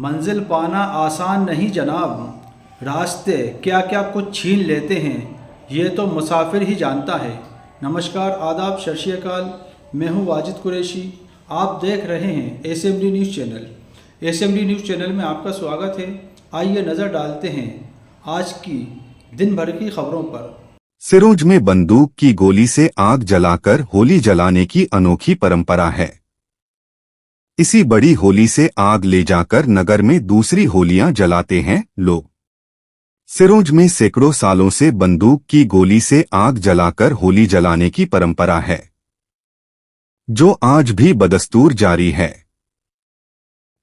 मंजिल पाना आसान नहीं जनाब, रास्ते क्या क्या कुछ छीन लेते हैं, ये तो मुसाफिर ही जानता है। नमस्कार, आदाब, सत श्री अकाल। मैं हूँ वाजिद कुरैशी। आप देख रहे हैं SMD news channel. SMD news channel में आपका स्वागत है। आइए नज़र डालते हैं आज की दिन भर की खबरों पर। सिरोंज में बंदूक की गोली से आग जलाकर होली जलाने की अनोखी परंपरा है। इसी बड़ी होली से आग ले जाकर नगर में दूसरी होलियां जलाते हैं लोग। सिरोंज में सैकड़ों सालों से बंदूक की गोली से आग जलाकर होली जलाने की परंपरा है, जो आज भी बदस्तूर जारी है।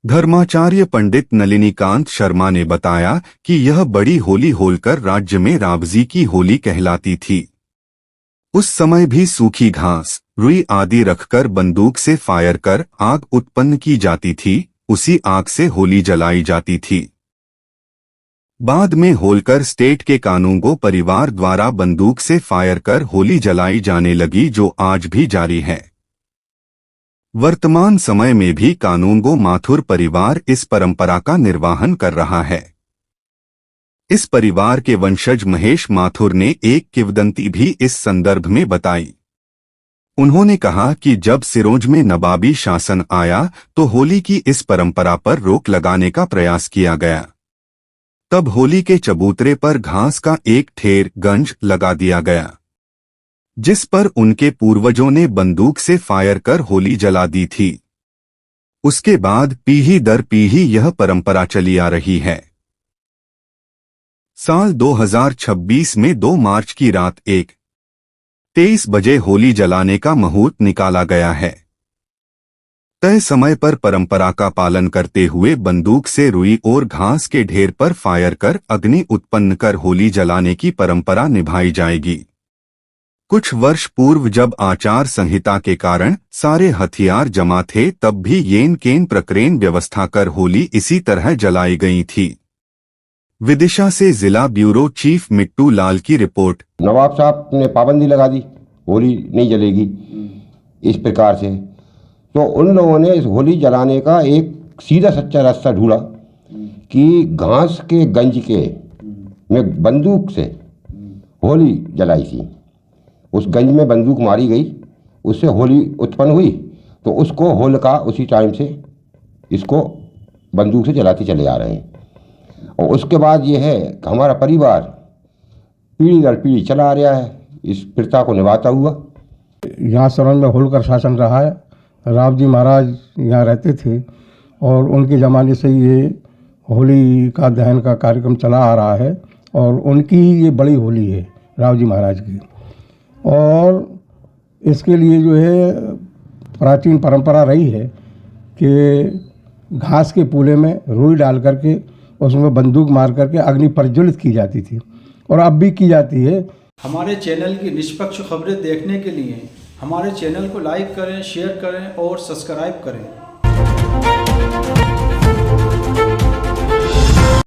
धर्माचार्य पंडित नलिनीकांत शर्मा ने बताया कि यह बड़ी होली होलकर राज्य में रावजी की होली कहलाती थी। उस समय भी सूखी घास, रुई आदि रखकर बंदूक से फायर कर आग उत्पन्न की जाती थी। उसी आग से होली जलाई जाती थी। बाद में होलकर स्टेट के कानूंगो परिवार द्वारा बंदूक से फायर कर होली जलाई जाने लगी, जो आज भी जारी है। वर्तमान समय में भी कानूंगो माथुर परिवार इस परंपरा का निर्वहन कर रहा है। इस परिवार के वंशज महेश माथुर ने एक किंवदंती भी इस संदर्भ में बताई। उन्होंने कहा कि जब सिरोंज में नवाबी शासन आया तो होली की इस परंपरा पर रोक लगाने का प्रयास किया गया। तब होली के चबूतरे पर घास का एक ठेर गंज लगा दिया गया, जिस पर उनके पूर्वजों ने बंदूक से फायर कर होली जला दी थी। उसके बाद पीढ़ी दर पीढ़ी यह परंपरा चली आ रही है। साल 2026 में 2 मार्च की रात 1:23 बजे होली जलाने का मुहूर्त निकाला गया है। तय समय पर परंपरा का पालन करते हुए बंदूक से रुई और घास के ढेर पर फायर कर अग्नि उत्पन्न कर होली जलाने की परंपरा निभाई जाएगी। कुछ वर्ष पूर्व जब आचार संहिता के कारण सारे हथियार जमा थे, तब भी येन केन प्रकरण व्यवस्था कर होली इसी तरह जलाई गई थी। विदिशा से जिला ब्यूरो चीफ मिट्टू लाल की रिपोर्ट। नवाब साहब ने पाबंदी लगा दी, होली नहीं जलेगी इस प्रकार से। तो उन लोगों ने इस होली जलाने का एक सीधा सच्चा रास्ता ढूंढा कि घास के गंज के में बंदूक से होली जलाई थी। उस गंज में बंदूक मारी गई, उससे होली उत्पन्न हुई। तो उसको होलिका उसी टाइम से इसको बंदूक से जलाते चले आ रहे हैं। और उसके बाद ये है कि हमारा परिवार पीढ़ी दर पीढ़ी चला आ रहा है इस प्रथा को निभाता हुआ। यहाँ सिरोंज में होलकर शासन रहा है। राव जी महाराज यहाँ रहते थे और उनके ज़माने से ये होली का दहन का कार्यक्रम चला आ रहा है। और उनकी ये बड़ी होली है राव जी महाराज की। और इसके लिए जो है प्राचीन परंपरा रही है कि घास के पूले में रुई डाल करके उसमें बंदूक मार करके अग्नि प्रज्वलित की जाती थी और अब भी की जाती है। हमारे चैनल की निष्पक्ष खबरें देखने के लिए हमारे चैनल को लाइक करें, शेयर करें और सब्सक्राइब करें।